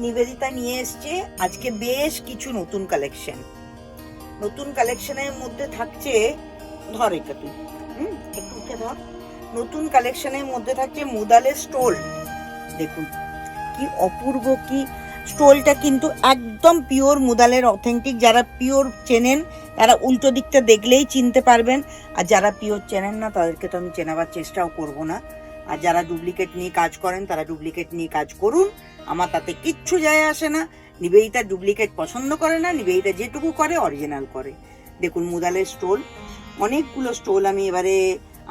নিবেদিতা নিয়ে এসছে আজকে বেশ কিছু নতুন কালেকশন। নতুন কালেকশনের মধ্যে থাকছে, ধর এটা তুই একটু উঠে ধর। নতুন কালেকশনের মধ্যে থাকছে মুদালের স্টোল। দেখুন কি অপূর্ব, কি স্টোলটা কিন্তু একদম পিওর মুদালের অথেন্টিক। যারা পিওর চেনেন তারা উল্টো দিকটা দেখলেই চিনতে পারবেন, আর যারা পিওর চেনেন না তাদেরকে তো আমি চেনাবার চেষ্টাও করব না। আর যারা ডুপ্লিকেট নিয়ে কাজ করেন তারা ডুপ্লিকেট নিয়ে কাজ করুন, আমার তাতে কিচ্ছু যায় আসে না। নিবেদিতা ডুপ্লিকেট পছন্দ করে না, নিবেদিতা যেটুকু করে অরিজিনাল করে। দেখুন মুদালের স্টোল, অনেকগুলো স্টোল।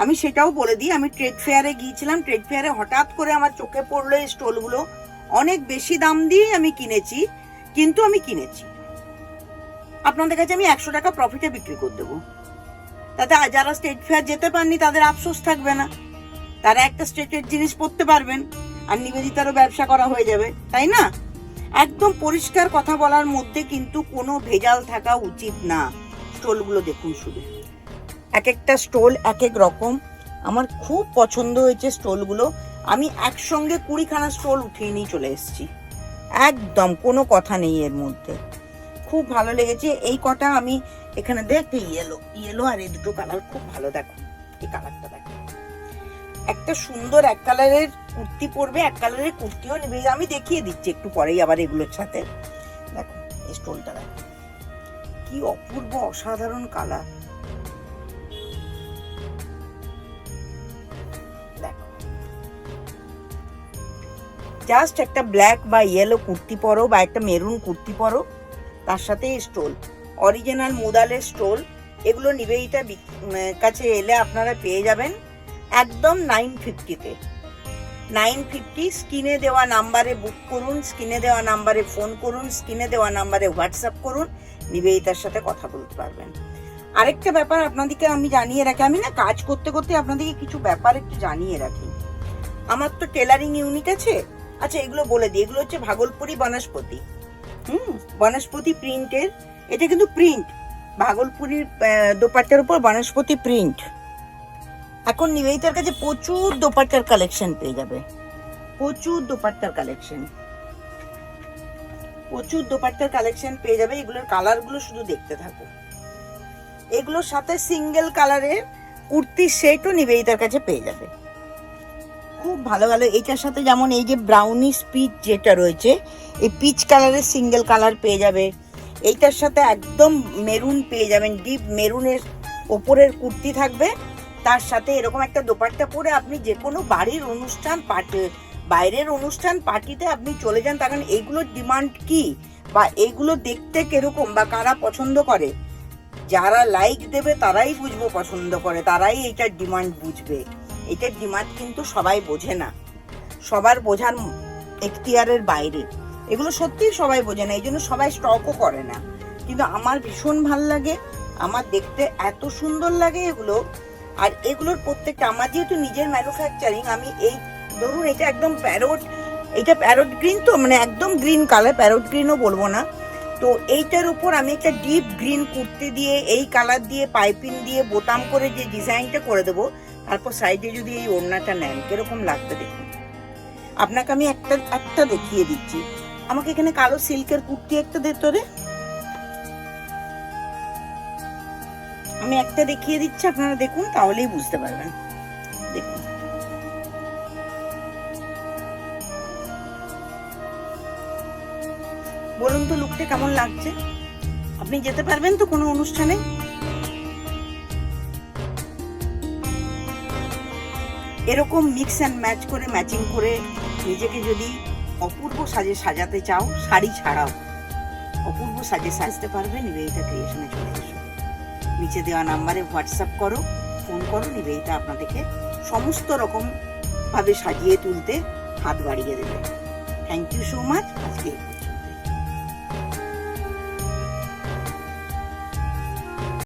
আমি সেটাও বলে দিই, আমি ট্রেড ফেয়ারে গিয়েছিলাম। ট্রেড ফেয়ারে হঠাৎ করে আমার চোখে পড়লো এই স্টোলগুলো। অনেক বেশি দাম দিয়ে আমি কিনেছি, কিন্তু আমি কিনেছি আপনাদের কাছে আমি 100 টাকা প্রফিটে বিক্রি করে দেবো। তাতে যারা স্টেট ফেয়ার যেতে পারেননি তাদের আফসোস থাকবে না, তারা একটা স্টেটের জিনিস পড়তে পারবেন, আর নিবেদিতারও ব্যবসা করা হয়ে যাবে, তাই না? একদম পরিষ্কার কথা বলার মধ্যে কিন্তু কোনো ভেজাল থাকা উচিত না। স্টোলগুলো দেখুন শুধু, এক একটা স্টোল এক এক রকম। আমার খুব পছন্দ হয়েছে স্টোলগুলো। আমি একসঙ্গে 20খানা স্টোল উঠিয়ে নিয়ে চলে এসেছি, একদম কোনো কথা নেই এর মধ্যে। খুব ভালো লেগেছে এই কটা। আমি এখানে দেখতে ইয়েলো আর এই দুটো কালার খুব ভালো। দেখো এই কালারটা, দেখো একটা সুন্দর এক কালারের কুর্তি পরবে, এক কালারের কুর্তিও নেবে। আমি দেখিয়ে দিচ্ছি একটু পরেই আবার এগুলোর সাথে। দেখো এই স্টোলটা, দেখো কি অপূর্ব অসাধারণ কালার। দেখো জাস্ট একটা ব্ল্যাক বা ইয়েলো কুর্তি পরো বা একটা মেরুন কুর্তি পরো, তার সাথে স্টোল, অরিজিনাল মুদালের স্টোল। এগুলো নিবেদিতার কাছে এলে আপনারা পেয়ে যাবেন একদম 950-তে। 950 স্ক্রিনে দেওয়া নাম্বারে বুক করুন, স্ক্রিনে দেওয়া নাম্বারে ফোন করুন, স্ক্রিনে দেওয়া নাম্বারে হোয়াটসঅ্যাপ করুন, নিবেদিতার সাথে কথা বলতে পারবেন। আরেকটা ব্যাপার আপনাদেরকে আমি জানিয়ে রাখি, আমি না কাজ করতে করতে আপনাদেরকে কিছু ব্যাপার একটু জানিয়ে রাখি। আমার তো টেলারিং ইউনিট আছে। আচ্ছা এগুলো বলে দিই, এগুলো হচ্ছে ভাগলপুরি বনস্পতি। বনস্পতি প্রিন্টের, এটা কিন্তু প্রিন্ট, ভাগলপুরির দোপাট্টার উপর বনস্পতি প্রিন্ট। এখন নিবেদিতার কাছে প্রচুর দোপাট্টার কালেকশন পেয়ে যাবে, প্রচুর দোপাট্টার কালেকশন পেয়ে যাবে। এগুলোর কালারগুলো শুধু দেখতে থাকো। এগুলোর সাথে সিঙ্গেল কালারের কুর্তির সেটও নিবেদিতার কাছে পেয়ে যাবে, খুব ভালো ভালো। এইটার সাথে যেমন এই যে ব্রাউনিশ পিচ যেটা রয়েছে, এই পিচ কালারের সিঙ্গেল কালার পেয়ে যাবে। এইটার সাথে একদম মেরুন পেয়ে যাবেন, ডিপ মেরুনের ওপরের কুর্তি থাকবে, তার সাথে এরকম একটা দোপাট্টা পরে আপনি যে কোনো বাড়ির অনুষ্ঠান, বাইরের অনুষ্ঠান, পার্টিতে আপনি চলে যান। তখন এইগুলোর ডিমান্ড কি, বা এইগুলো দেখতে কিরকম, বা কারা পছন্দ করে, যারা লাইক দেবে তারাই বুঝবো পছন্দ করে, তারাই এইটার ডিমান্ড বুঝবে। এটার ডিমান্ড কিন্তু সবাই বোঝে না, সবার বোঝার এখতিয়ারের বাইরে। এগুলো সত্যিই সবাই বোঝে না, এই জন্য সবাই স্টকও করে না। কিন্তু আমার ভীষণ ভাল লাগে, আমার দেখতে এত সুন্দর লাগে এগুলো। আর এগুলোর প্রত্যেকটা আমার যেহেতু নিজের ম্যানুফ্যাকচারিং, আমি এই ধরুন এটা একদম এটা প্যারট গ্রিন, তো মানে একদম গ্রিন কালার, প্যারট গ্রিনও বলবো না। তো এইটার উপর আমি একটা ডিপ গ্রিন কুর্তি দিয়ে এই কালার দিয়ে পাইপিং দিয়ে বোতাম করে যে ডিজাইনটা করে দেবো, তারপর সাইডে যদি এই ওড়নাটা নেন কিরকম লাগবে দেখুন। আপনাকে আমি একটা দেখিয়ে দিচ্ছি। আমাকে এখানে কালো সিল্কের কুর্তি একটা দে তো রে, আমি একটা দেখিয়ে দিচ্ছি, আপনারা দেখুন তাহলেই বুঝতে পারবেন। দেখুন বলুন তো লুকটা কেমন লাগছে? আপনি যেতে পারবেন তো কোনো অনুষ্ঠানে? এরকম মিক্স অ্যান্ড ম্যাচ করে, ম্যাচিং করে নিজেকে যদি অপূর্ব সাজে সাজাতে চাও, শাড়ি ছাড়াও অপূর্ব সাজে সাজতে পারবে, নিবেদিতা ক্রিয়েশনে চলে এসো। নিচে দেওয়া নাম্বারে হোয়াটসঅ্যাপ করো, ফোন করো, নিবেদিতা আপনাদেরকে সমস্ত রকম ভাবে সাজিয়ে তুলতে হাত বাড়িয়ে দেবে। Thank you so much. আজকে